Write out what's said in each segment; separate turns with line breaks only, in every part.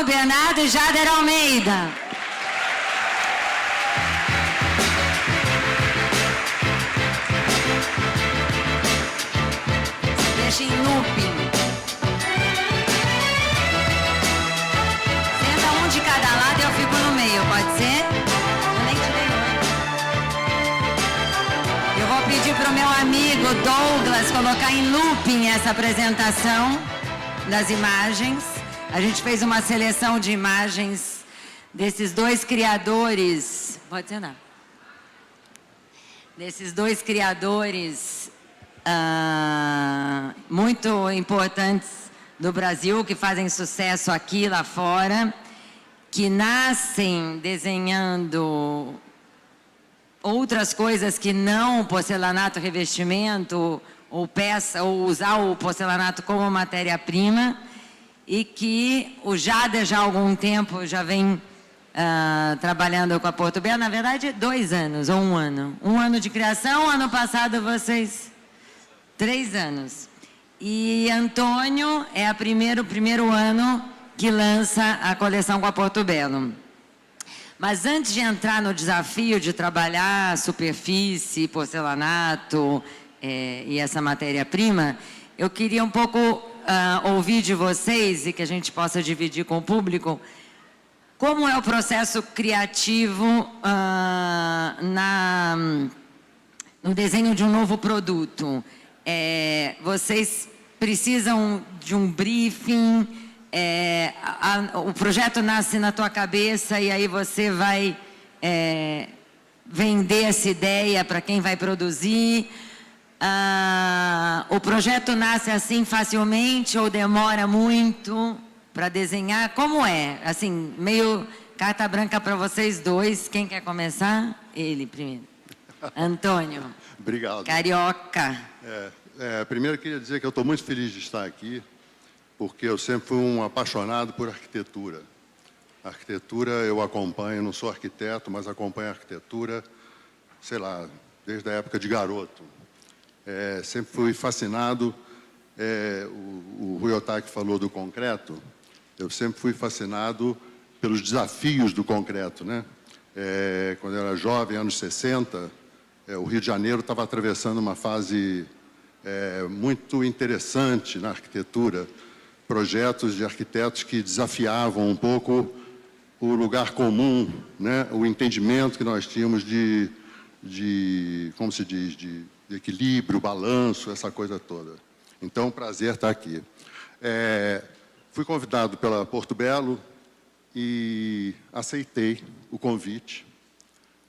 Bernardo e Jader Almeida. Deixa em looping. Senta um de cada lado e eu fico no meio, pode ser? Eu nem tirei muito. Eu vou pedir para o meu amigo Douglas colocar em looping essa apresentação das imagens. A gente fez uma seleção de imagens desses dois criadores. Pode ser, não? Desses dois criadores muito importantes do Brasil, que fazem sucesso aqui, lá fora, que nascem desenhando outras coisas que não porcelanato revestimento, ou peça, ou usar o porcelanato como matéria-prima, e que o Jader já há algum tempo já vem trabalhando com a Porto Belo, na verdade 2 anos, ou 1 ano. 1 ano de criação, ano passado vocês 3 anos. E Antônio é o primeiro ano que lança a coleção com a Porto Belo. Mas antes de entrar no desafio de trabalhar superfície, porcelanato e essa matéria-prima, eu queria um pouco ouvir de vocês, e que a gente possa dividir com o público, como é o processo criativo no desenho de um novo produto. Vocês precisam de um briefing, o projeto nasce na tua cabeça e aí você vai vender essa ideia para quem vai produzir. O projeto nasce assim facilmente ou demora muito para desenhar? Como é? Assim, meio carta branca para vocês dois. Quem quer começar? Ele primeiro. Antônio.
Obrigado.
Carioca.
Primeiro eu queria dizer que eu estou muito feliz de estar aqui, porque eu sempre fui um apaixonado por arquitetura. A arquitetura eu acompanho, não sou arquiteto, mas acompanho a arquitetura, sei lá, desde a época de garoto. Sempre fui fascinado, o Rui Otaki falou do concreto, eu sempre fui fascinado pelos desafios do concreto, né? Quando eu era jovem, anos 60, o Rio de Janeiro estava atravessando uma fase muito interessante na arquitetura, projetos de arquitetos que desafiavam um pouco o lugar comum, né? O entendimento que nós tínhamos de como se diz, de equilíbrio, balanço, essa coisa toda. Então, prazer estar aqui. Fui convidado pela Porto Belo e aceitei o convite.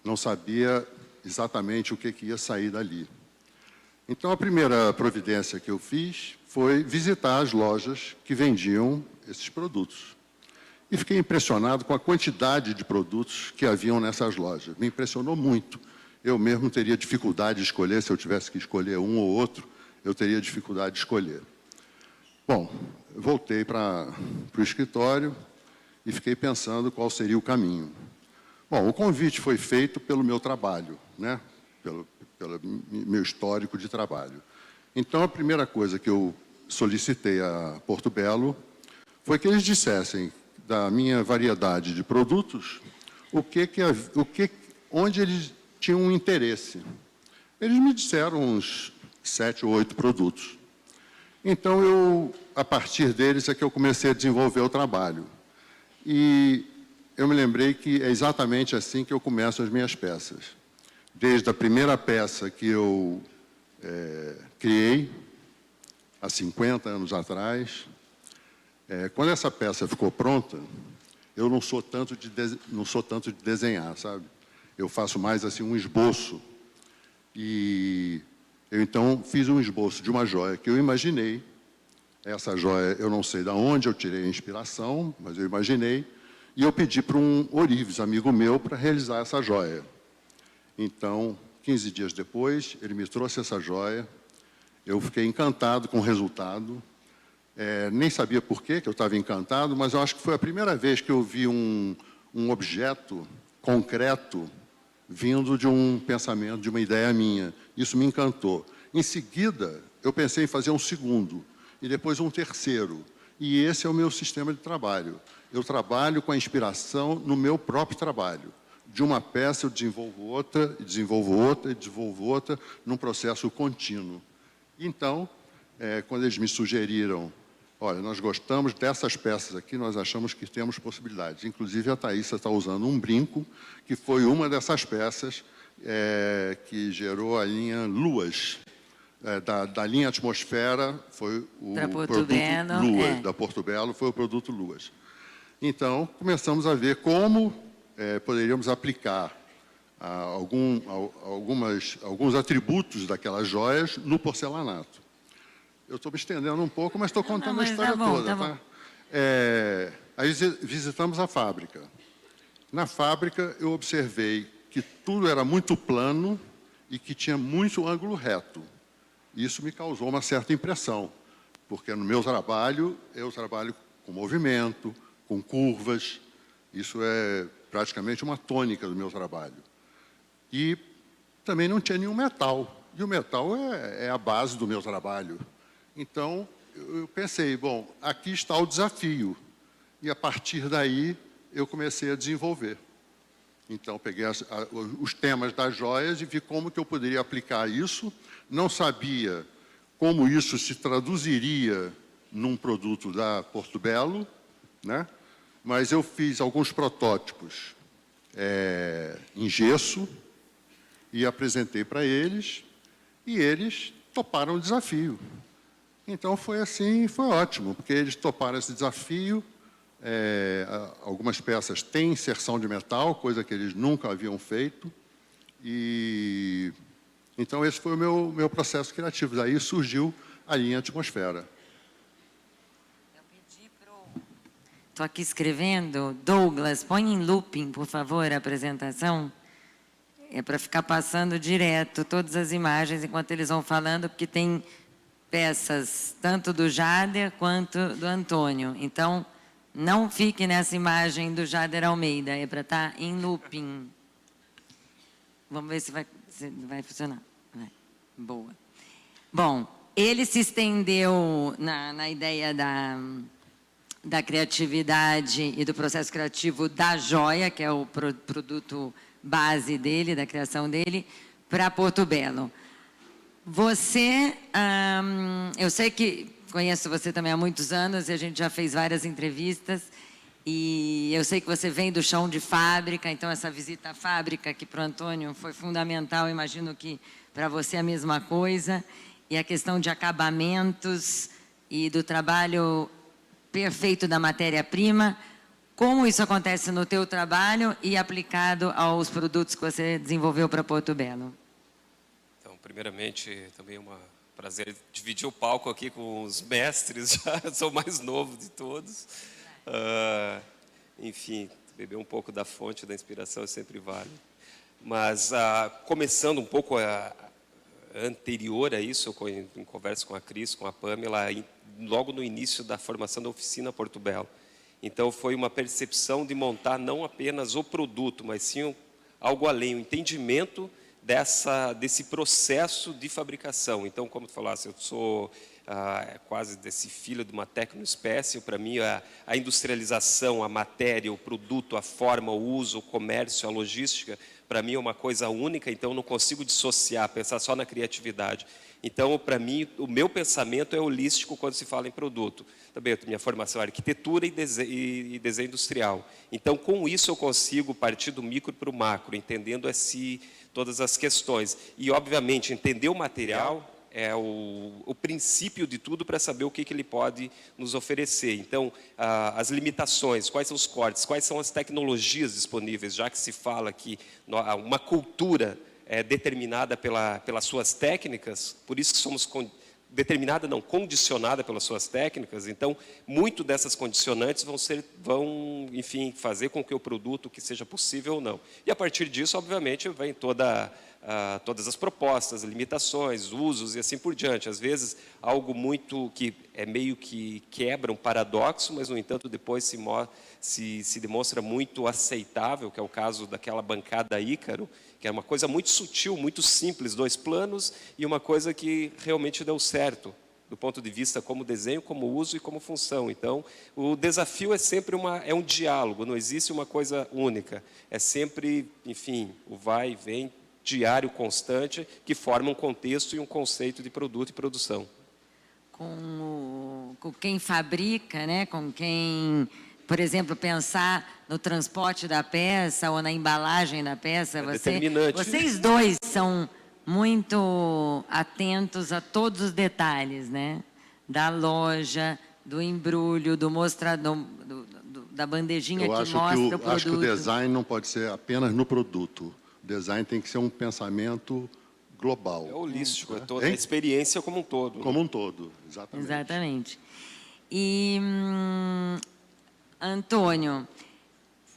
Não sabia exatamente o que ia sair dali. Então, a primeira providência que eu fiz foi visitar as lojas que vendiam esses produtos. E fiquei impressionado com a quantidade de produtos que haviam nessas lojas. Me impressionou muito. Eu mesmo teria dificuldade de escolher, se eu tivesse que escolher um ou outro, eu teria dificuldade de escolher. Bom, voltei para o escritório e fiquei pensando qual seria o caminho. Bom, o convite foi feito pelo meu trabalho, né? Pelo meu histórico de trabalho. Então, a primeira coisa que eu solicitei a Porto Belo foi que eles dissessem da minha variedade de produtos onde eles tinham um interesse. Eles me disseram uns 7 ou 8 produtos. Então, a partir deles, é que eu comecei a desenvolver o trabalho. E eu me lembrei que é exatamente assim que eu começo as minhas peças. Desde a primeira peça que eu criei, há 50 anos atrás, quando essa peça ficou pronta, eu não sou tanto de desenhar, sabe? Eu faço mais assim um esboço. E eu então fiz um esboço de uma joia que eu imaginei. Essa joia, eu não sei de onde eu tirei a inspiração, mas eu imaginei. E eu pedi para um ourives, amigo meu, para realizar essa joia. Então, 15 dias depois, ele me trouxe essa joia. Eu fiquei encantado com o resultado. Nem sabia por que eu estava encantado, mas eu acho que foi a primeira vez que eu vi um objeto concreto vindo de um pensamento, de uma ideia minha. Isso me encantou. Em seguida, eu pensei em fazer um segundo, e depois um terceiro. e esse é o meu sistema de trabalho. Eu trabalho com a inspiração no meu próprio trabalho. De uma peça eu desenvolvo outra, e desenvolvo outra, e desenvolvo outra, num processo contínuo. Então, quando eles me sugeriram, olha, nós gostamos dessas peças aqui, nós achamos que temos possibilidades. Inclusive, a Thaísa está usando um brinco, que foi uma dessas peças que gerou a linha Luas. Da linha Atmosfera, foi o produto Luas, da Portobello, foi o produto Luas. Então, começamos a ver como poderíamos aplicar alguns atributos daquelas joias no porcelanato. Eu estou me estendendo um pouco, mas estou contando a história toda. Tá? Aí visitamos a fábrica. Na fábrica, eu observei que tudo era muito plano e que tinha muito ângulo reto. Isso me causou uma certa impressão, porque no meu trabalho, eu trabalho com movimento, com curvas. Isso é praticamente uma tônica do meu trabalho. E também não tinha nenhum metal. E o metal é a base do meu trabalho. Então, eu pensei, bom, aqui está o desafio. E, a partir daí, eu comecei a desenvolver. Então, peguei os temas das joias e vi como que eu poderia aplicar isso. Não sabia como isso se traduziria num produto da Portobello, né? Mas eu fiz alguns protótipos em gesso e apresentei para eles, e eles toparam o desafio. Então, foi assim, foi ótimo, porque eles toparam esse desafio. Algumas peças têm inserção de metal, coisa que eles nunca haviam feito. E então esse foi o meu processo criativo. Daí surgiu a linha Atmosfera.
Estou aqui escrevendo. Douglas, põe em looping, por favor, a apresentação. É para ficar passando direto todas as imagens enquanto eles vão falando, porque tem peças tanto do Jader quanto do Antônio. Então, não fique nessa imagem do Jader Almeida, é para estar em looping. Vamos ver se vai funcionar. Vai. Boa. Bom, ele se estendeu na ideia da criatividade e do processo criativo da joia, que é o produto base dele, da criação dele, para Portobello. Você, eu sei que conheço você também há muitos anos e a gente já fez várias entrevistas e eu sei que você vem do chão de fábrica, então essa visita à fábrica que para o Antônio foi fundamental, imagino que para você a mesma coisa, e a questão de acabamentos e do trabalho perfeito da matéria-prima, como isso acontece no teu trabalho e aplicado aos produtos que você desenvolveu para Portobello?
Então, primeiramente, também é um prazer dividir o palco aqui com os mestres, já sou o mais novo de todos. Enfim, beber um pouco da fonte da inspiração sempre vale. Mas, começando um pouco anterior a isso, em conversa com a Cris, com a Pamela, logo no início da formação da oficina Portobello. Então, foi uma percepção de montar não apenas o produto, mas sim algo além, o entendimento desse processo de fabricação. Então, como tu falaste, eu sou quase desse filho de uma tecnoespécie. Para mim, a industrialização, a matéria, o produto, a forma, o uso, o comércio, a logística, para mim é uma coisa única, então eu não consigo dissociar, pensar só na criatividade. Então, para mim, o meu pensamento é holístico quando se fala em produto. Também a minha formação é arquitetura e desenho industrial. Então, com isso eu consigo partir do micro para o macro, entendendo todas as questões. E, obviamente, entender o material é o princípio de tudo para saber o que ele pode nos oferecer. Então, as limitações, quais são os cortes, quais são as tecnologias disponíveis, já que se fala que uma cultura é determinada pelas suas técnicas, por isso que somos condicionada pelas suas técnicas. Então, muito dessas condicionantes vão, enfim, fazer com que o produto que seja possível ou não. E a partir disso, obviamente, vem todas as propostas, limitações, usos e assim por diante. Às vezes, algo muito que é meio que quebra um paradoxo, mas, no entanto, depois se demonstra muito aceitável, que é o caso daquela bancada Ícaro, que é uma coisa muito sutil, muito simples, 2 planos, e uma coisa que realmente deu certo. do ponto de vista como desenho, como uso e como função. Então, o desafio é sempre um diálogo, não existe uma coisa única. É sempre, enfim, o vai e vem, diário, constante, que forma um contexto e um conceito de produto e produção.
Com quem fabrica, né? Com quem, por exemplo, pensar no transporte da peça ou na embalagem da peça.
Determinante.
Vocês dois são muito atentos a todos os detalhes, né? Da loja, do embrulho, do mostrador, da bandejinha que mostra o produto.
Acho que o design não pode ser apenas no produto. O design tem que ser um pensamento global.
É holístico, é toda a experiência como um todo.
Como um todo, exatamente.
Exatamente. E, Antônio,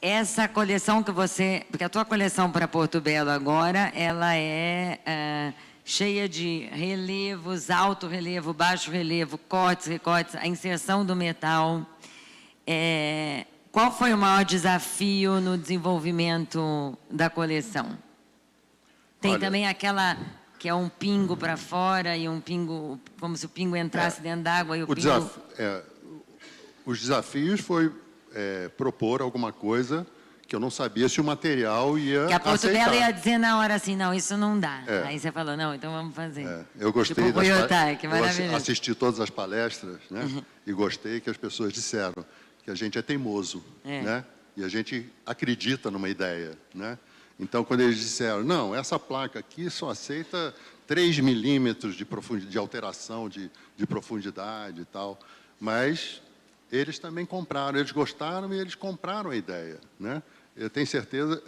essa coleção que você... Porque a tua coleção para Porto Belo agora, ela é cheia de relevos, alto relevo, baixo relevo, cortes, recortes, a inserção do metal. Qual foi o maior desafio no desenvolvimento da coleção? Tem também aquela que é um pingo para fora e um pingo, como se o pingo entrasse dentro d'água e o pingo...
Os desafios foi propor alguma coisa que eu não sabia se o material ia
que a Porto
aceitar.
Belo ia dizer na hora assim, não, isso não dá. Aí você falou, não, então vamos fazer.
Eu gostei
tipo, que maravilhoso.
Eu assisti todas as palestras, né? E gostei que as pessoas disseram que a gente é teimoso, né? E a gente acredita numa ideia, né? Então, quando eles disseram, não, essa placa aqui só aceita 3 milímetros de alteração de profundidade e tal, mas eles também compraram, eles gostaram e eles compraram a ideia, né? Eu tenho certeza,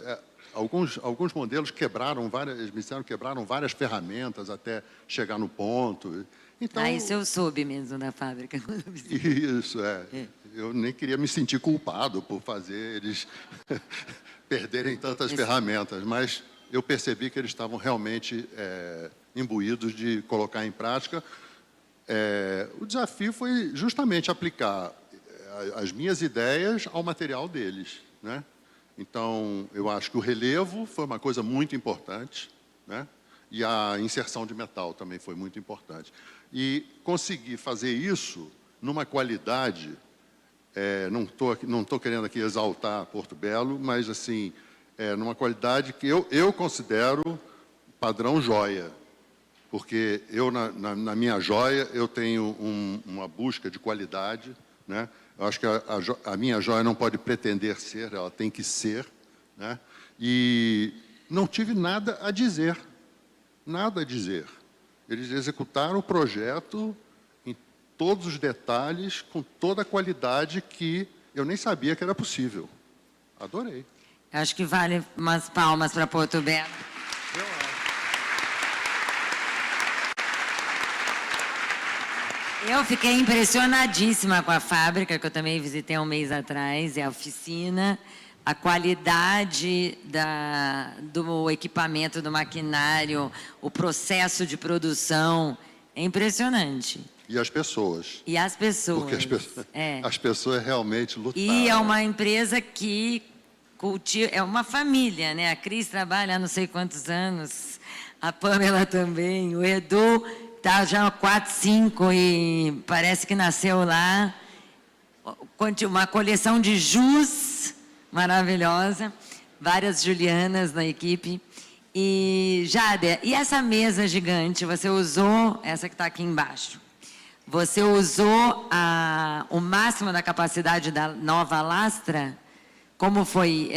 alguns modelos quebraram eles me disseram que quebraram várias ferramentas até chegar no ponto. Então,
isso eu soube mesmo da fábrica.
Isso, eu nem queria me sentir culpado por fazer eles perderem tantas ferramentas, mas eu percebi que eles estavam realmente imbuídos de colocar em prática. O desafio foi justamente aplicar as minhas ideias ao material deles, né? Então, eu acho que o relevo foi uma coisa muito importante, né? E a inserção de metal também foi muito importante. E conseguir fazer isso numa qualidade, não estou querendo aqui exaltar Porto Belo, mas assim, numa qualidade que eu considero padrão joia. Porque eu, na minha joia, eu tenho uma busca de qualidade, né? Eu acho que a minha joia não pode pretender ser, ela tem que ser, né? E não tive nada a dizer, nada a dizer. Eles executaram o projeto em todos os detalhes, com toda a qualidade que eu nem sabia que era possível. Adorei.
Acho que vale umas palmas para Porto Belo. Eu fiquei impressionadíssima com a fábrica, que eu também visitei um mês atrás, a oficina, a qualidade do equipamento, do maquinário, o processo de produção, é impressionante.
E as pessoas.
E as pessoas.
Porque as pessoas realmente lutaram.
E é uma empresa que cultiva, é uma família, né? A Cris trabalha há não sei quantos anos, a Pamela também, o Edu... Está já 4, 5 e parece que nasceu lá. Uma coleção de jus maravilhosa. Várias Julianas na equipe. E, Jader, e essa mesa gigante? Você usou, essa que está aqui embaixo, você usou o máximo da capacidade da nova lastra? Como foi?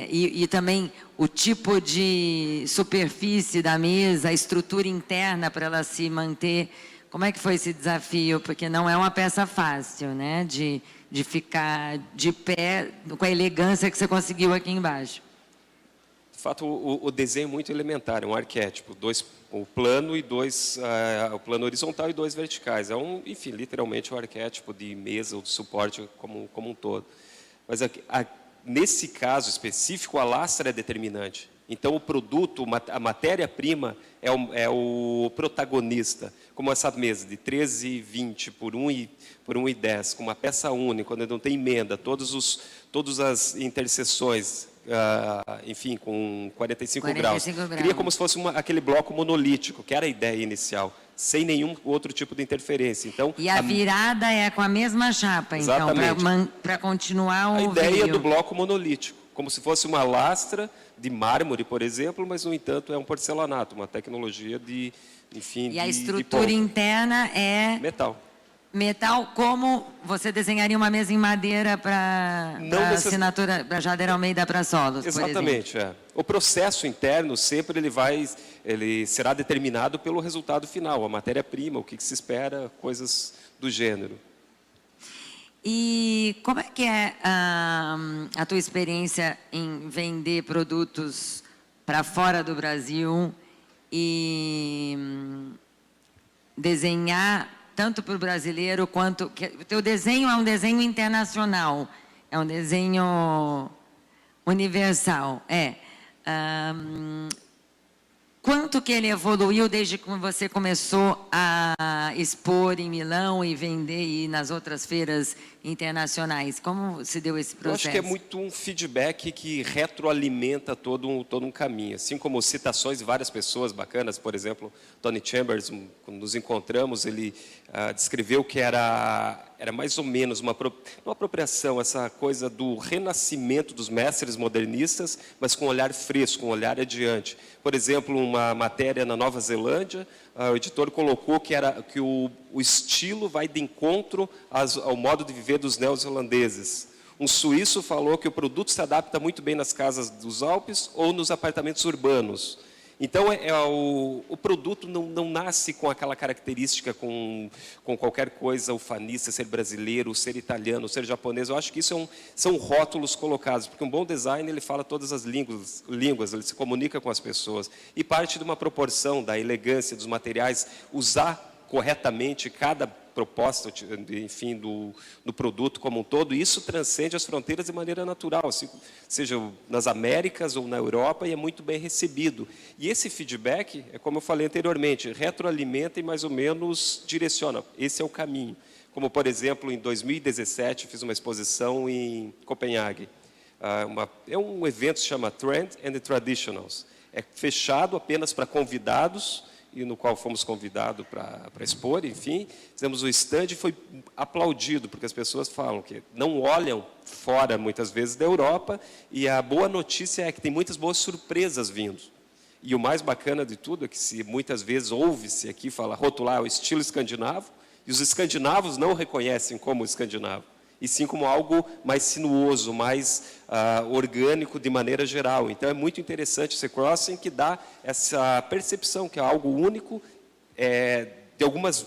E também o tipo de superfície da mesa, a estrutura interna para ela se manter. Como é que foi esse desafio? Porque não é uma peça fácil, né? De ficar de pé com a elegância que você conseguiu aqui embaixo.
De fato, o desenho é muito elementar, é um arquétipo. O plano o plano horizontal e 2 verticais. Enfim, literalmente o arquétipo de mesa ou de suporte como um todo. Mas nesse caso específico, a lastra é determinante. Então, o produto, a matéria-prima é o protagonista. Como essa mesa de 13,20 por 1,10, com uma peça única, onde não tem emenda, todas as interseções, enfim, com 45 graus. Cria como se fosse aquele bloco monolítico, que era a ideia inicial. sem nenhum outro tipo de interferência. Então,
E a virada é com a mesma chapa, então, para continuar o
a ideia
vinil.
do bloco monolítico, como se fosse uma lastra de mármore, por exemplo, mas, no entanto, é um porcelanato, uma tecnologia de, enfim,
E a
de
estrutura interna é
metal.
metal, como você desenharia uma mesa em madeira para assinatura, para Jader Almeida para solos,
Exatamente,
por exemplo.
O processo interno sempre ele será determinado pelo resultado final, a matéria-prima, o que se espera, coisas do gênero.
E como é que é a tua experiência em vender produtos para fora do Brasil e desenhar tanto para o brasileiro quanto... O teu desenho é um desenho internacional, é um desenho universal. Quanto que ele evoluiu desde que você começou a expor em Milão e vender e nas outras feiras internacionais? Como se deu esse processo?
Eu acho que é muito um feedback que retroalimenta todo um caminho. Assim como citações de várias pessoas bacanas, por exemplo, Tony Chambers, quando nos encontramos, ele descreveu que era mais ou menos uma apropriação, essa coisa do renascimento dos mestres modernistas, mas com um olhar fresco, um olhar adiante. Por exemplo, uma matéria na Nova Zelândia, o editor colocou que o estilo vai de encontro ao modo de viver dos neozelandeses. Um suíço falou que o produto se adapta muito bem nas casas dos Alpes ou nos apartamentos urbanos. Então, o produto não nasce com aquela característica, com qualquer coisa, ufanista, ser brasileiro, ser italiano, ser japonês. Eu acho que isso são rótulos colocados, porque um bom design, ele fala todas as línguas, ele se comunica com as pessoas. E parte de uma proporção da elegância dos materiais, usar corretamente cada proposta, enfim, do produto como um todo, e isso transcende as fronteiras de maneira natural, seja nas Américas ou na Europa, e é muito bem recebido. E esse feedback, como eu falei anteriormente, retroalimenta e mais ou menos direciona. Esse é o caminho. Como, por exemplo, em 2017, fiz uma exposição em Copenhague. É um evento que se chama Trend and Traditionals. É fechado apenas para convidados, e no qual fomos convidados para expor, enfim, fizemos o stand e foi aplaudido, porque as pessoas falam que não olham fora, muitas vezes, da Europa, e a boa notícia é que tem muitas boas surpresas vindo. E o mais bacana de tudo é que muitas vezes ouve-se aqui rotular o estilo escandinavo, e os escandinavos não reconhecem como escandinavo, e sim como algo mais sinuoso, mais orgânico de maneira geral. Então, é muito interessante esse crossing que dá essa percepção que é algo único, de algumas...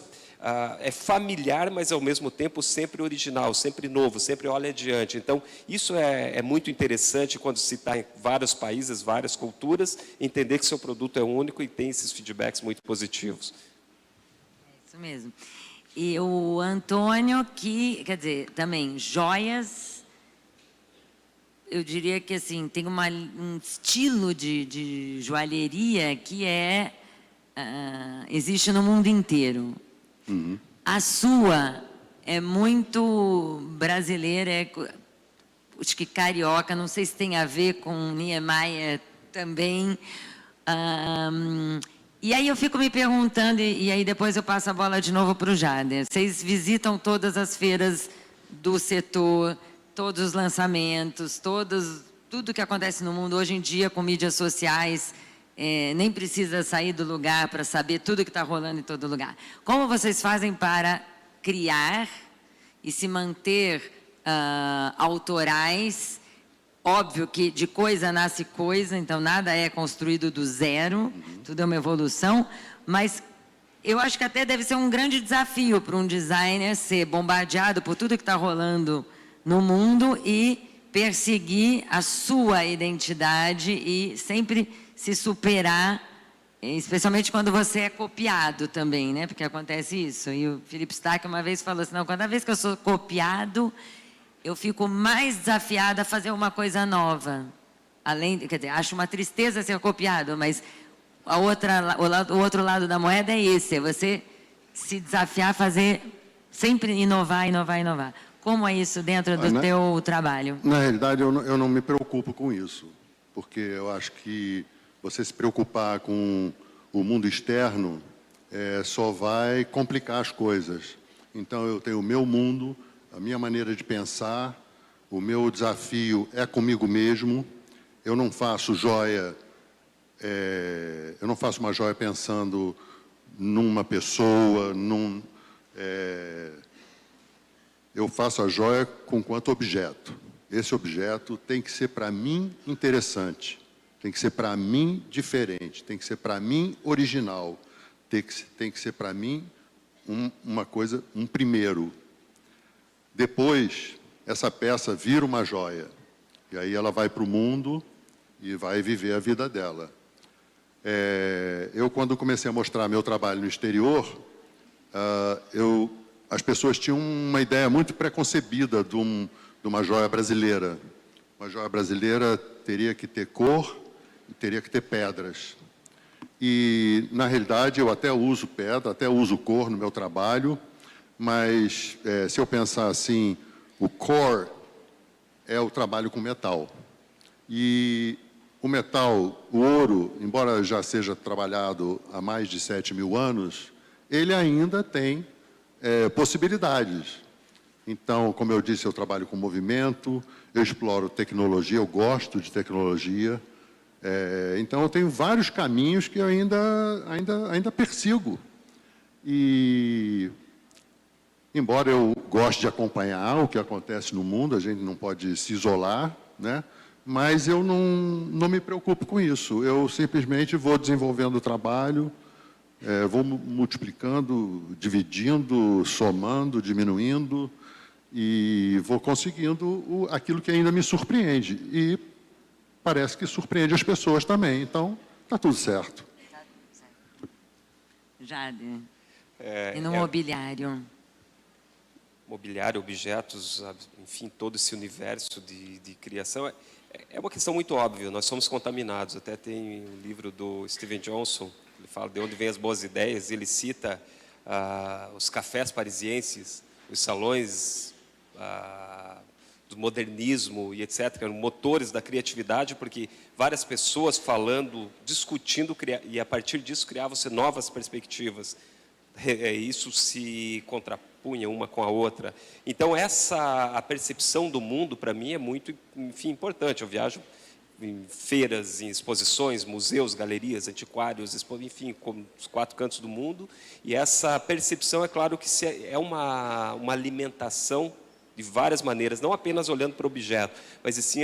é familiar, mas ao mesmo tempo sempre original, sempre novo, sempre olha adiante. Então, isso é muito interessante quando se está em vários países, várias culturas, entender que seu produto é único e tem esses feedbacks muito positivos.
É isso mesmo. E o Antônio, quer dizer, também, joias, eu diria que assim, tem um estilo de joalheria que existe no mundo inteiro.
Uhum.
A sua é muito brasileira, acho que carioca, não sei se tem a ver com Niemeyer também. E aí eu fico me perguntando, e aí depois eu passo a bola de novo para o Jader. Vocês visitam todas as feiras do setor, todos os lançamentos, tudo que acontece no mundo hoje em dia com mídias sociais, nem precisa sair do lugar para saber tudo que está rolando em todo lugar. Como vocês fazem para criar e se manter autorais? Óbvio que de coisa nasce coisa, então nada é construído do zero, tudo é uma evolução, mas eu acho que até deve ser um grande desafio para um designer ser bombardeado por tudo que está rolando no mundo e perseguir a sua identidade e sempre se superar, especialmente quando você é copiado também, né? Porque acontece isso. E o Philip Stark uma vez falou assim, não, cada vez que eu sou copiado, eu fico mais desafiada a fazer uma coisa nova. Quer dizer, acho uma tristeza ser copiado, mas o outro lado da moeda é esse, é você se desafiar a fazer, sempre inovar, inovar, inovar. Como é isso dentro do teu trabalho?
Na realidade, eu não me preocupo com isso, porque eu acho que você se preocupar com o mundo externo só vai complicar as coisas. Então, eu tenho o meu mundo, a minha maneira de pensar, o meu desafio é comigo mesmo. Eu não faço joia, eu não faço uma joia pensando numa pessoa, eu faço a joia com quanto objeto. Esse objeto tem que ser para mim interessante, tem que ser para mim diferente, tem que ser para mim original, tem que ser para mim uma coisa, um primeiro. Depois, essa peça vira uma joia, e aí ela vai para o mundo e vai viver a vida dela. Eu, quando comecei a mostrar meu trabalho no exterior, as pessoas tinham uma ideia muito preconcebida de uma joia brasileira. Uma joia brasileira teria que ter cor e teria que ter pedras. E, na realidade, eu até uso pedra, até uso cor no meu trabalho, mas, se eu pensar assim, o core é o trabalho com metal. E o metal, o ouro, embora já seja trabalhado há mais de 7.000 anos, ele ainda tem possibilidades. Então, como eu disse, eu trabalho com movimento, eu exploro tecnologia, eu gosto de tecnologia. Então, eu tenho vários caminhos que eu ainda persigo. E, embora eu goste de acompanhar o que acontece no mundo, a gente não pode se isolar, né? Mas eu não me preocupo com isso. Eu simplesmente vou desenvolvendo o trabalho, vou multiplicando, dividindo, somando, diminuindo, e vou conseguindo aquilo que ainda me surpreende. E parece que surpreende as pessoas também. Então, está tudo certo.
Jade, e no mobiliário?
Mobiliário, objetos, enfim, todo esse universo de criação. É uma questão muito óbvia, nós somos contaminados. Até tem um livro do Steven Johnson, ele fala de onde vêm as boas ideias, ele cita os cafés parisienses, os salões do modernismo e etc., motores da criatividade, porque várias pessoas falando, discutindo, e a partir disso criavam-se novas perspectivas. Isso se contrapunha uma com a outra. Então, a percepção do mundo, para mim, é muito, enfim, importante. Eu viajo em feiras, em exposições, museus, galerias, antiquários, enfim, com os 4 cantos do mundo. E essa percepção, é claro que é uma alimentação de várias maneiras, não apenas olhando para o objeto, mas sim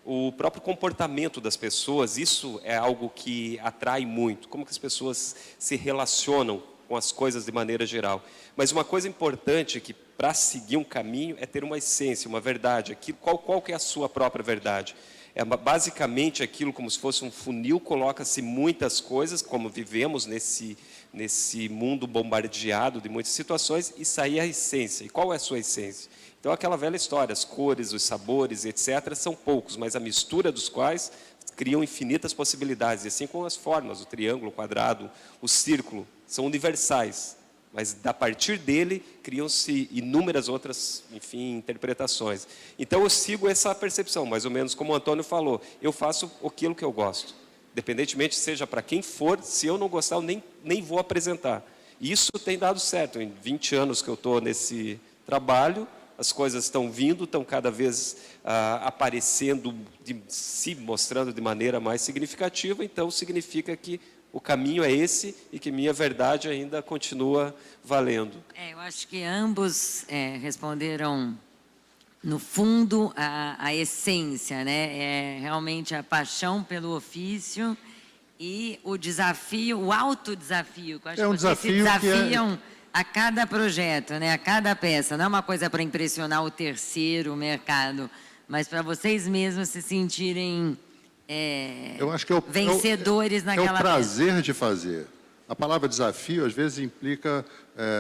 o próprio comportamento das pessoas. Isso é algo que atrai muito, como que as pessoas se relacionam com as coisas de maneira geral. Mas uma coisa importante é que, para seguir um caminho, é ter uma essência, uma verdade. Qual que é a sua própria verdade? É basicamente aquilo, como se fosse um funil, coloca-se muitas coisas, como vivemos nesse mundo bombardeado de muitas situações, e sair a essência. E qual é a sua essência? Então, aquela velha história, as cores, os sabores, etc., são poucos, mas a mistura dos quais criam infinitas possibilidades. E assim como as formas, o triângulo, o quadrado, o círculo, são universais, mas a partir dele criam-se inúmeras outras, enfim, interpretações. Então, eu sigo essa percepção, mais ou menos como o Antônio falou, eu faço aquilo que eu gosto, independentemente seja para quem for. Se eu não gostar, eu nem vou apresentar. E isso tem dado certo. Em 20 anos que eu estou nesse trabalho, as coisas estão vindo, estão cada vez aparecendo, se mostrando de maneira mais significativa. Então, significa que o caminho é esse e que minha verdade ainda continua valendo.
Eu acho que ambos responderam, no fundo, a essência, né? É realmente a paixão pelo ofício e o desafio, o autodesafio. Eu acho que vocês se desafiam a cada projeto, né? A cada peça. Não é uma coisa para impressionar o terceiro, o mercado, mas para vocês mesmos se sentirem
eu acho que
vencedores naquela peça.
É o prazer de fazer. A palavra desafio, às vezes, implica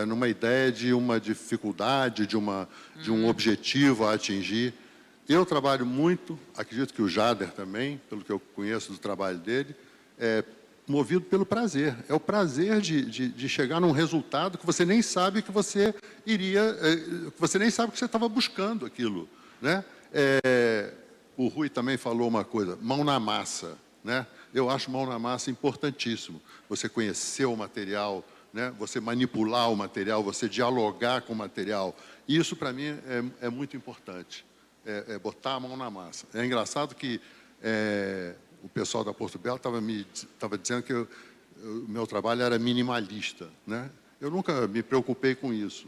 numa ideia de uma dificuldade, de um objetivo a atingir. Eu trabalho muito, acredito que o Jader também, pelo que eu conheço do trabalho dele, movido pelo prazer. É o prazer de chegar num resultado que você nem sabe que você que você nem sabe que você estava buscando aquilo, né? O Rui também falou uma coisa, mão na massa, né? Eu acho mão na massa importantíssimo. Você conhecer o material, né? Você manipular o material, você dialogar com o material. Isso, para mim, é muito importante. É botar a mão na massa. É engraçado que o pessoal da Porto Belo estava dizendo que o meu trabalho era minimalista, né? Eu nunca me preocupei com isso.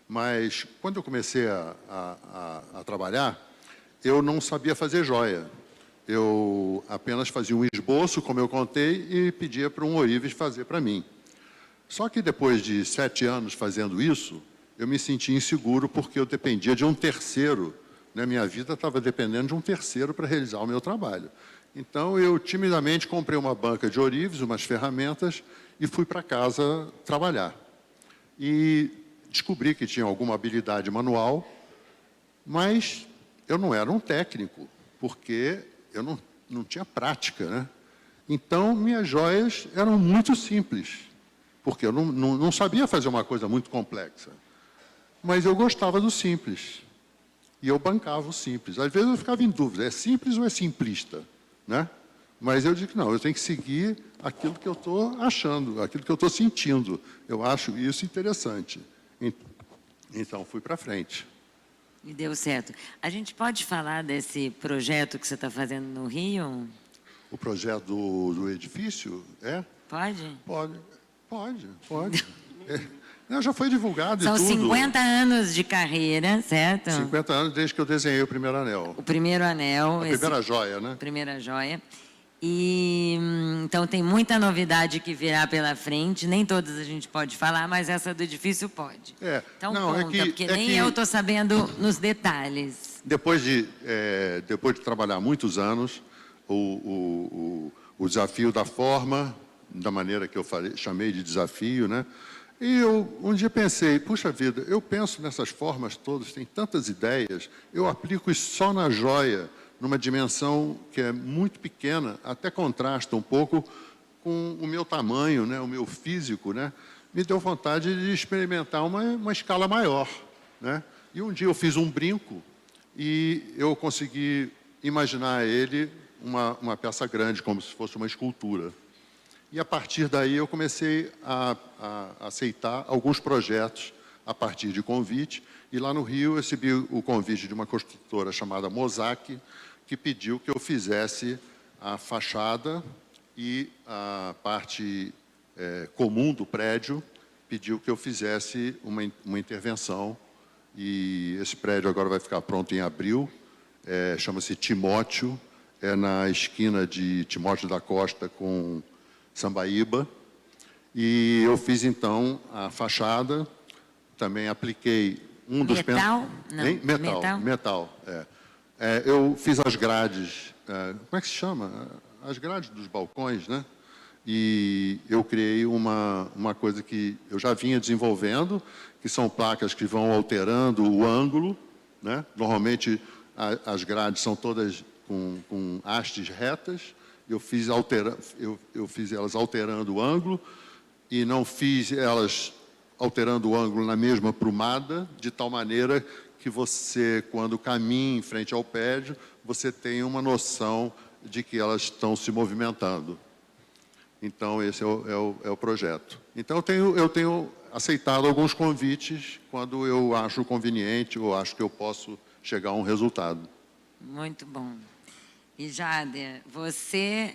Mas, quando eu comecei a trabalhar, eu não sabia fazer joia. Eu apenas fazia um esboço, como eu contei, e pedia para um ourives fazer para mim. Só que depois de 7 anos fazendo isso, eu me senti inseguro porque eu dependia de um terceiro, né? Minha vida estava dependendo de um terceiro para realizar o meu trabalho. Então, eu timidamente comprei uma banca de ourives, umas ferramentas, e fui para casa trabalhar. E descobri que tinha alguma habilidade manual, mas eu não era um técnico, porque eu não tinha prática, né? Então, minhas joias eram muito simples, porque eu não sabia fazer uma coisa muito complexa. Mas eu gostava do simples, e eu bancava o simples. Às vezes eu ficava em dúvida, é simples ou é simplista, né? Mas eu digo que não, eu tenho que seguir aquilo que eu estou achando, aquilo que eu estou sentindo. Eu acho isso interessante. Então, fui para frente.
E deu certo. A gente pode falar desse projeto que você está fazendo no Rio?
O projeto do edifício,
Pode?
Pode. Não, já foi divulgado
São
e tudo.
50 anos de carreira, certo?
50 anos desde que eu desenhei o primeiro anel.
O primeiro anel.
A primeira joia, né?
Primeira joia. E então tem muita novidade que virá pela frente. Nem todas a gente pode falar, mas essa do edifício pode. Então
não,
conta, porque nem eu estou sabendo nos detalhes.
Depois de trabalhar muitos anos, o desafio da forma, da maneira que eu chamei de desafio, né? E eu um dia pensei, puxa vida, eu penso nessas formas todas, tem tantas ideias, eu aplico isso só na joia, numa dimensão que é muito pequena, até contrasta um pouco com o meu tamanho, né, o meu físico, né? Me deu vontade de experimentar uma escala maior, né? E um dia eu fiz um brinco e eu consegui imaginar ele uma peça grande, como se fosse uma escultura. E, a partir daí, eu comecei a aceitar alguns projetos a partir de convite. E, lá no Rio, eu recebi o convite de uma construtora chamada Mosaic, que pediu que eu fizesse a fachada e a parte comum do prédio, pediu que eu fizesse uma intervenção. E esse prédio agora vai ficar pronto em abril. Chama-se Timóteo, na esquina de Timóteo da Costa com Sambaíba, e eu fiz, então, a fachada, também apliquei um dos...
Metal? Não.
Metal. Eu fiz as grades, como é que se chama? As grades dos balcões, né? E eu criei uma coisa que eu já vinha desenvolvendo, que são placas que vão alterando o ângulo, né? Normalmente, as grades são todas com hastes retas. Eu fiz elas alterando o ângulo e não fiz elas alterando o ângulo na mesma prumada, de tal maneira que você, quando caminha em frente ao prédio, você tem uma noção de que elas estão se movimentando. Então, esse é o projeto. Então, eu tenho aceitado alguns convites quando eu acho conveniente ou acho que eu posso chegar a um resultado.
Muito bom. E, Jader, você...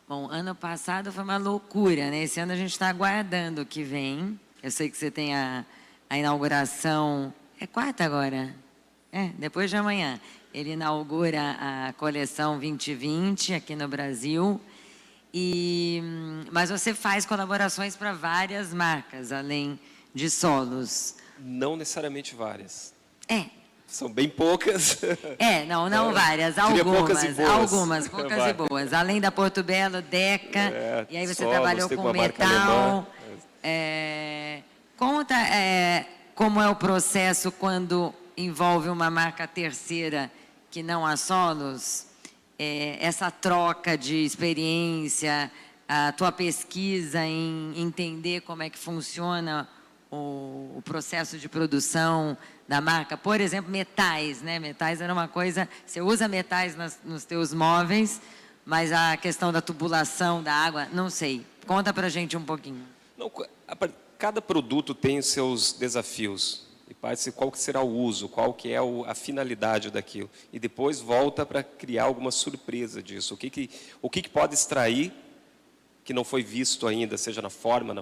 bom, ano passado foi uma loucura, né? Esse ano a gente está aguardando o que vem. Eu sei que você tem a inauguração... É quarta agora? Depois de amanhã. Ele inaugura a coleção 2020 aqui no Brasil. Mas você faz colaborações para várias marcas, além de solos.
Não necessariamente várias.
São
bem poucas.
Não várias, algumas, poucas e boas. Além da Porto Belo, Deca, e aí você trabalhou com metal. Conta como é o processo quando envolve uma marca terceira que não a solos, essa troca de experiência, a tua pesquisa em entender como é que funciona o processo de produção da marca. Por exemplo, metais, né? Metais era uma coisa... Você usa metais nos teus móveis, mas a questão da tubulação da água, não sei. Conta pra gente um pouquinho.
Não, cada produto tem os seus desafios. E parte qual que será o uso, qual que é a finalidade daquilo. E depois volta para criar alguma surpresa disso. O que pode extrair que não foi visto ainda, seja na forma,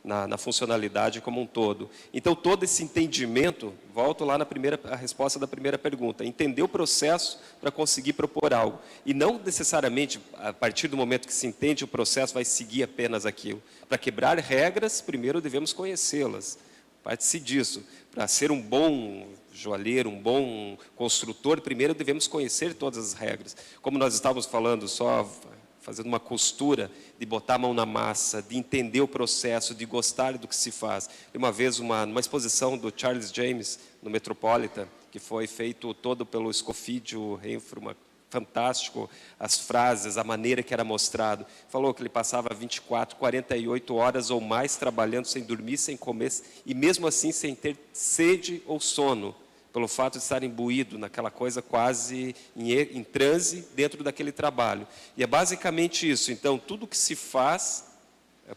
na funcionalidade como um todo. Então, todo esse entendimento, volto lá a resposta da primeira pergunta, entender o processo para conseguir propor algo. E não necessariamente, a partir do momento que se entende o processo, vai seguir apenas aquilo. Para quebrar regras, primeiro devemos conhecê-las. Parte-se disso. Para ser um bom joalheiro, um bom construtor, primeiro devemos conhecer todas as regras. Como nós estávamos falando, só fazendo uma costura, de botar a mão na massa, de entender o processo, de gostar do que se faz. Uma vez, numa exposição do Charles James, no Metropolitan, que foi feito todo pelo Scofidio Renfrew, fantástico, as frases, a maneira que era mostrado. Falou que ele passava 24, 48 horas ou mais trabalhando, sem dormir, sem comer, e mesmo assim sem ter sede ou sono, pelo fato de estar imbuído naquela coisa quase em transe dentro daquele trabalho. E é basicamente isso. Então, tudo que se faz,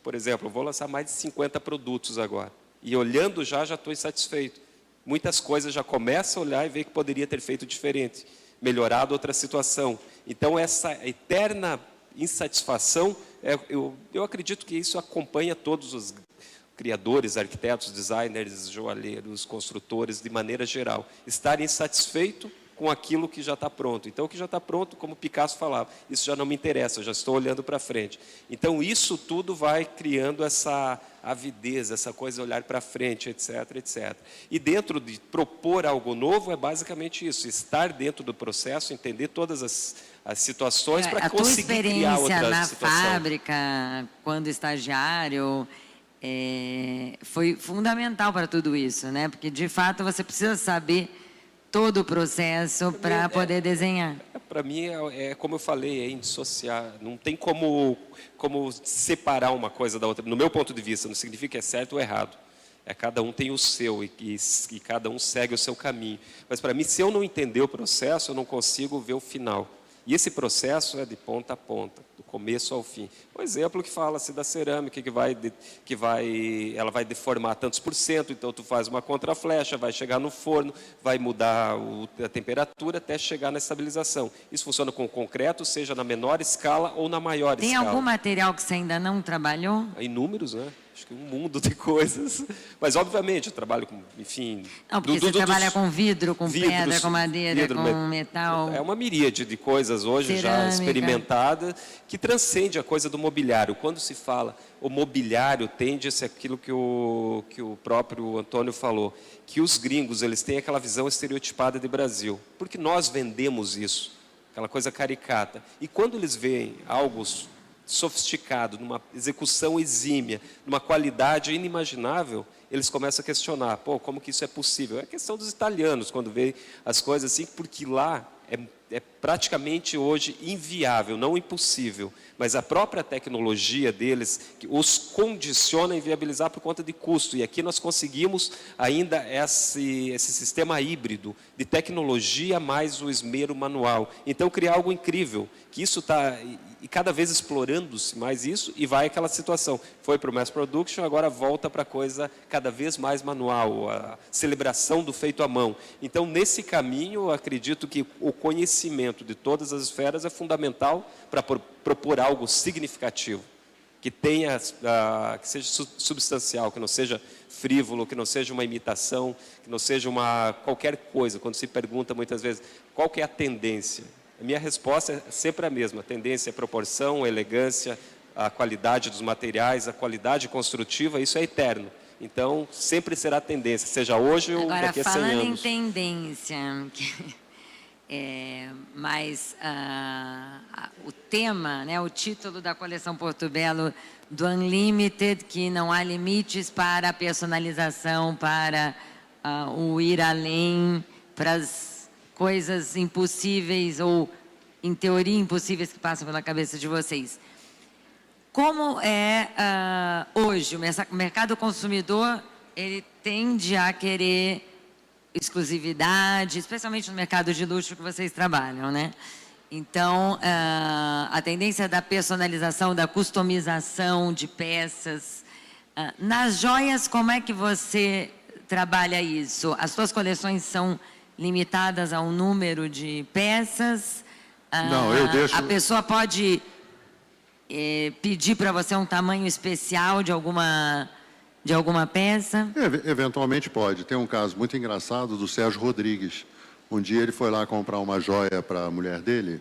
por exemplo, eu vou lançar mais de 50 produtos agora, e olhando já estou insatisfeito. Muitas coisas já começo a olhar e ver que poderia ter feito diferente, melhorado outra situação. Então, essa eterna insatisfação, eu acredito que isso acompanha todos os criadores, arquitetos, designers, joalheiros, construtores, de maneira geral. Estar insatisfeito com aquilo que já está pronto. Então, o que já está pronto, como Picasso falava, isso já não me interessa, eu já estou olhando para frente. Então, isso tudo vai criando essa avidez, essa coisa de olhar para frente, etc, etc. E dentro de propor algo novo, é basicamente isso, estar dentro do processo, entender todas as situações para conseguir criar outra situação.
A tua experiência na fábrica, quando estagiário, foi fundamental para tudo isso, né? Porque, de fato, você precisa saber todo o processo para poder desenhar.
Para mim, como eu falei, é indissociar. Não tem como separar uma coisa da outra. No meu ponto de vista, não significa que é certo ou errado. Cada um tem o seu e cada um segue o seu caminho. Mas, para mim, se eu não entender o processo, eu não consigo ver o final. E esse processo é de ponta a ponta, do começo ao fim. Um exemplo que fala-se da cerâmica, ela vai deformar tantos por cento, então tu faz uma contraflecha, vai chegar no forno, vai mudar a temperatura até chegar na estabilização. Isso funciona com o concreto, seja na menor escala ou na maior escala.
Tem algum material que você ainda não trabalhou?
Há inúmeros, né? Acho que um mundo de coisas. Mas, obviamente, eu trabalho com, enfim...
Não, porque você trabalha com vidro, com pedra, com madeira, com metal...
É uma miríade de coisas hoje já experimentadas que transcende a coisa do mobiliário. Quando se fala o mobiliário, tende a ser aquilo que o próprio Antônio falou, que os gringos eles têm aquela visão estereotipada de Brasil. Porque nós vendemos isso, aquela coisa caricata. E quando eles veem algo sofisticado, numa execução exímia, numa qualidade inimaginável, eles começam a questionar, como que isso é possível? É questão dos italianos, quando vê as coisas assim, porque lá é praticamente hoje inviável, não impossível, mas a própria tecnologia deles que os condiciona a inviabilizar por conta de custo. E aqui nós conseguimos ainda esse sistema híbrido de tecnologia mais o esmero manual. Então, criar algo incrível, que isso está... E cada vez explorando-se mais isso, e vai aquela situação. Foi para o mass production, agora volta para a coisa cada vez mais manual, a celebração do feito à mão. Então, nesse caminho, eu acredito que o conhecimento de todas as esferas é fundamental para propor algo significativo, que tenha, que seja substancial, que não seja frívolo, que não seja uma imitação, que não seja qualquer coisa. Quando se pergunta muitas vezes, qual que é a tendência? A minha resposta é sempre a mesma. A tendência é proporção, elegância, a qualidade dos materiais, a qualidade construtiva, isso é eterno. Então, sempre será tendência, seja hoje ou daqui a 100 anos.
Agora, falando em tendência, mas o tema, né, o título da coleção Porto Belo, do Unlimited, que não há limites para a personalização, para o ir além, para as coisas impossíveis ou, em teoria, impossíveis que passam pela cabeça de vocês. Como é hoje? O mercado consumidor, ele tende a querer exclusividade, especialmente no mercado de luxo que vocês trabalham, né? Então, a tendência da personalização, da customização de peças. Nas joias, como é que você trabalha isso? As suas coleções são limitadas a um número de peças?
Não, eu deixo...
A pessoa pode pedir para você um tamanho especial de alguma peça?
Eventualmente pode. Tem um caso muito engraçado do Sérgio Rodrigues. Um dia ele foi lá comprar uma joia para a mulher dele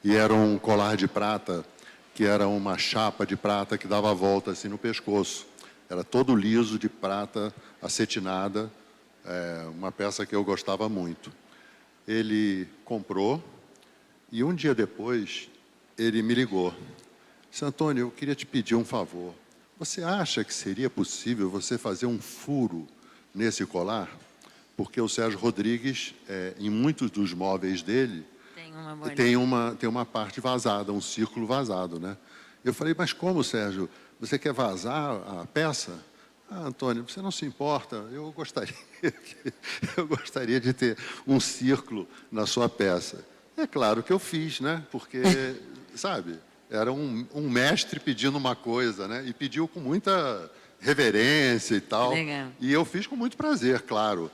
e era um colar de prata, que era uma chapa de prata que dava a volta assim no pescoço. Era todo liso de prata, acetinada, uma peça que eu gostava muito. Ele comprou e um dia depois ele me ligou. Disse: Antônio, eu queria te pedir um favor. Você acha que seria possível você fazer um furo nesse colar? Porque o Sérgio Rodrigues, em muitos dos móveis dele, tem uma parte vazada, um círculo vazado, né? Eu falei: mas como, Sérgio? Você quer vazar a peça? Ah, Antônio, você não se importa? Eu gostaria de ter um círculo na sua peça. É claro que eu fiz, né? Porque, sabe, era um mestre pedindo uma coisa, né? E pediu com muita reverência e tal.
Legal.
E eu fiz com muito prazer, claro.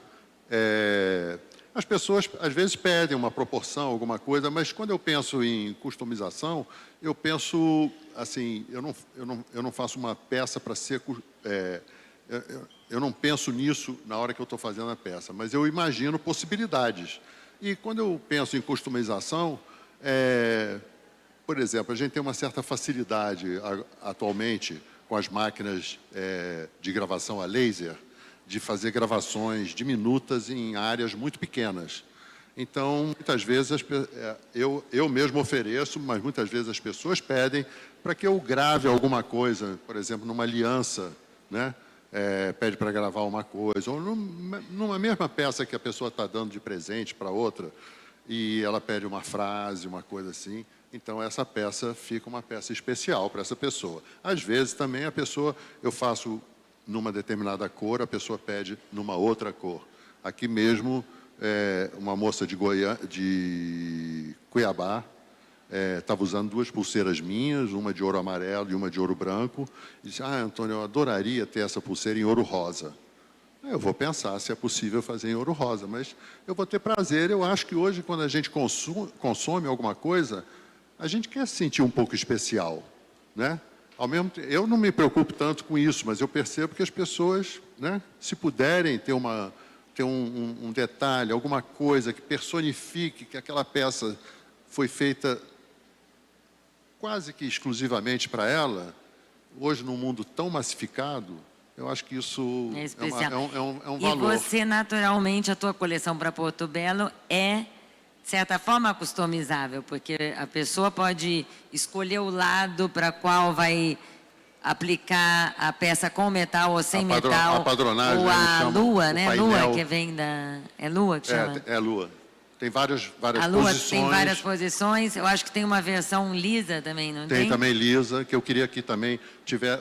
As pessoas às vezes pedem uma proporção, alguma coisa, mas quando eu penso em customização, eu penso assim, eu não faço uma peça para ser... eu não penso nisso na hora que eu estou fazendo a peça, mas eu imagino possibilidades. E quando eu penso em customização, por exemplo, a gente tem uma certa facilidade atualmente com as máquinas de gravação a laser, de fazer gravações diminutas em áreas muito pequenas. Então, muitas vezes, eu mesmo ofereço, mas muitas vezes as pessoas pedem para que eu grave alguma coisa, por exemplo, numa aliança, né? Pede para gravar uma coisa, ou numa mesma peça que a pessoa está dando de presente para outra, e ela pede uma frase, uma coisa assim. Então, essa peça fica uma peça especial para essa pessoa. Às vezes, também, eu faço numa determinada cor, a pessoa pede numa outra cor. Aqui mesmo, uma moça de Cuiabá estava usando 2 pulseiras minhas, uma de ouro amarelo e uma de ouro branco, e disse: ah, Antônio, eu adoraria ter essa pulseira em ouro rosa. Eu vou pensar se é possível fazer em ouro rosa, mas eu vou ter prazer. Eu acho que hoje, quando a gente consome alguma coisa, a gente quer se sentir um pouco especial, né? Ao mesmo tempo, eu não me preocupo tanto com isso, mas eu percebo que as pessoas, né, se puderem ter um detalhe, alguma coisa que personifique que aquela peça foi feita quase que exclusivamente para ela, hoje num mundo tão massificado, eu acho que isso é um valor.
E você, naturalmente, a tua coleção para Porto Belo de certa forma, customizável, porque a pessoa pode escolher o lado para qual vai aplicar a peça com metal ou sem metal.
A padronagem,
ou a lua, né?
Painel.
Lua, que vem da... É lua que chama?
É lua. Tem várias
a lua
posições.
Tem várias posições. Eu acho que tem uma versão lisa também, não tem?
Tem também lisa, que eu queria que também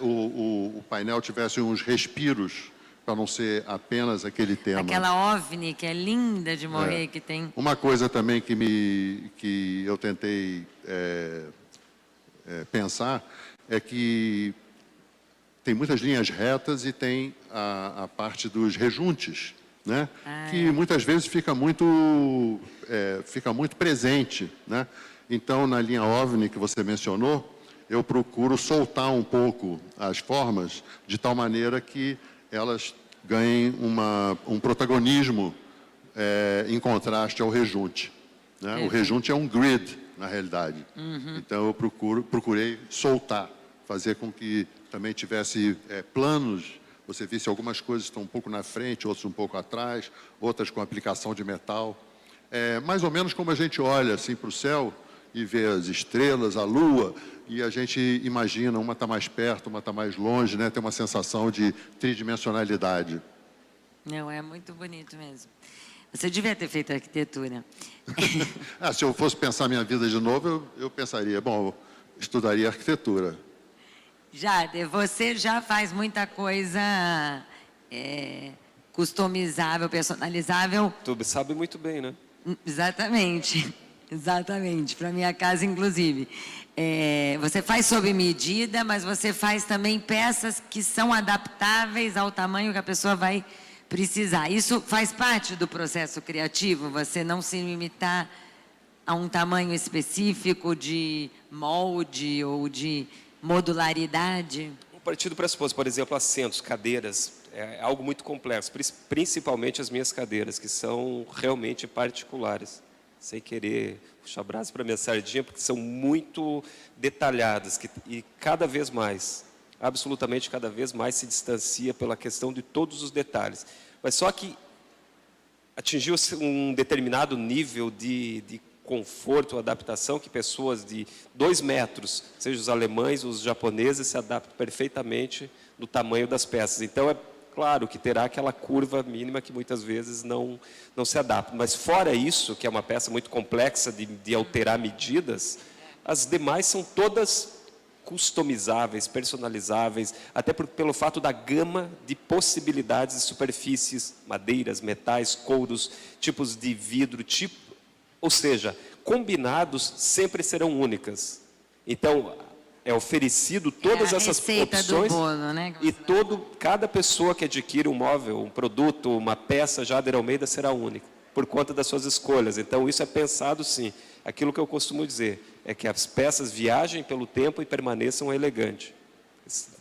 o painel tivesse uns respiros, para não ser apenas aquele tema.
Aquela OVNI, que é linda de morrer, que tem...
Uma coisa também que eu tentei pensar é que tem muitas linhas retas e tem a parte dos rejuntes, né? Que muitas vezes fica muito presente, né? Então, na linha OVNI que você mencionou, eu procuro soltar um pouco as formas de tal maneira que elas ganhem um protagonismo em contraste ao rejunte, né? O rejunte é um grid, na realidade. Então, eu procurei soltar, fazer com que também tivesse planos, você visse algumas coisas que estão um pouco na frente, outras um pouco atrás, outras com aplicação de metal. Mais ou menos como a gente olha assim para o céu e vê as estrelas, a lua, e a gente imagina, uma está mais perto, uma está mais longe, né? Tem uma sensação de tridimensionalidade.
Não, é muito bonito mesmo. Você devia ter feito arquitetura.
Se eu fosse pensar minha vida de novo, eu pensaria, bom, eu estudaria arquitetura.
Jade, você já faz muita coisa customizável, personalizável.
Tu sabe muito bem, né?
Exatamente. Exatamente, para minha casa, inclusive. Você faz sob medida, mas você faz também peças que são adaptáveis ao tamanho que a pessoa vai precisar. Isso faz parte do processo criativo, você não se limitar a um tamanho específico de molde ou de modularidade?
A partir do pressuposto, por exemplo, assentos, cadeiras, é algo muito complexo, principalmente as minhas cadeiras, que são realmente particulares, sem querer puxar brasa para minha sardinha, porque são muito detalhadas e cada vez mais, absolutamente cada vez mais se distancia pela questão de todos os detalhes. Mas só que atingiu um determinado nível de conforto, adaptação, que pessoas de 2 metros, seja os alemães ou os japoneses, se adaptam perfeitamente no tamanho das peças. Então, é claro que terá aquela curva mínima que muitas vezes não se adapta. Mas fora isso, que é uma peça muito complexa de alterar medidas, as demais são todas customizáveis, personalizáveis, até pelo fato da gama de possibilidades de superfícies, madeiras, metais, couros, tipos de vidro, ou seja, combinados sempre serão únicas. Então, é oferecido todas essas opções
do bolo, né?
E cada pessoa que adquire um móvel, um produto, uma peça Jader Almeida será única, por conta das suas escolhas. Então, isso é pensado sim. Aquilo que eu costumo dizer é que as peças viajem pelo tempo e permaneçam elegantes.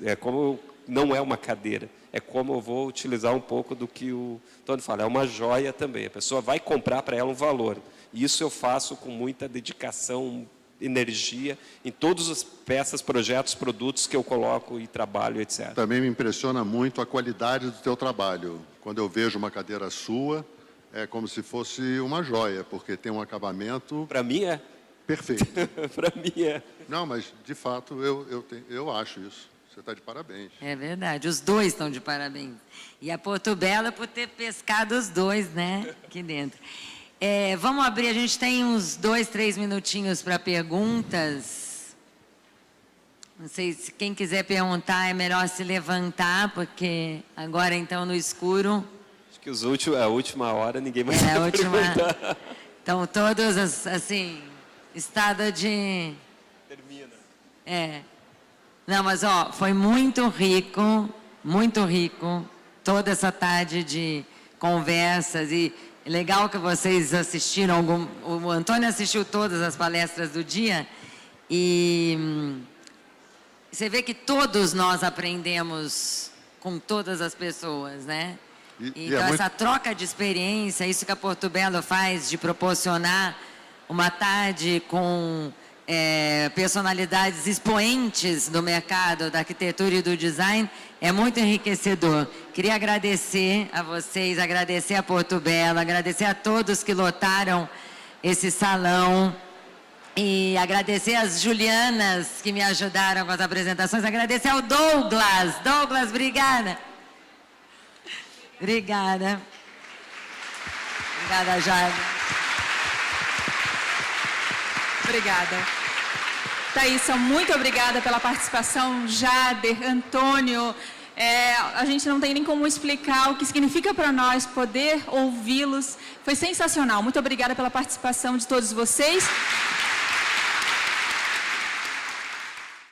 É como não é uma cadeira, é como eu vou utilizar um pouco do que o Tony fala, é uma joia também. A pessoa vai comprar para ela um valor. E isso eu faço com muita dedicação, energia, em todas as peças, projetos, produtos que eu coloco e trabalho, etc.
Também me impressiona muito a qualidade do teu trabalho. Quando eu vejo uma cadeira sua, é como se fosse uma joia, porque tem um acabamento...
Para mim é.
Perfeito.
Para mim é.
Não, mas de fato eu acho isso. Você está de parabéns.
É verdade, os dois estão de parabéns. E a Porto Belo por ter pescado os dois, né? Aqui dentro. Vamos abrir, a gente tem uns 2, 3 minutinhos para perguntas. Não sei se quem quiser perguntar é melhor se levantar, porque agora então no escuro.
Acho que a última hora ninguém vai perguntar.
Então todos assim, estado de...
Termina.
Não, mas foi muito rico toda essa tarde de conversas e legal que vocês assistiram, o Antônio assistiu todas as palestras do dia e você vê que todos nós aprendemos com todas as pessoas, né? Então essa troca de experiência, isso que a Porto Belo faz de proporcionar uma tarde com personalidades expoentes do mercado da arquitetura e do design, é muito enriquecedor. Queria agradecer a vocês, agradecer a Porto Belo, agradecer a todos que lotaram esse salão e agradecer as Julianas que me ajudaram com as apresentações, agradecer ao Douglas. Douglas, obrigada. Obrigada. Obrigada, Jader.
Obrigada. Thaísa, muito obrigada pela participação. Jader, Antônio, a gente não tem nem como explicar o que significa para nós poder ouvi-los. Foi sensacional. Muito obrigada pela participação de todos vocês.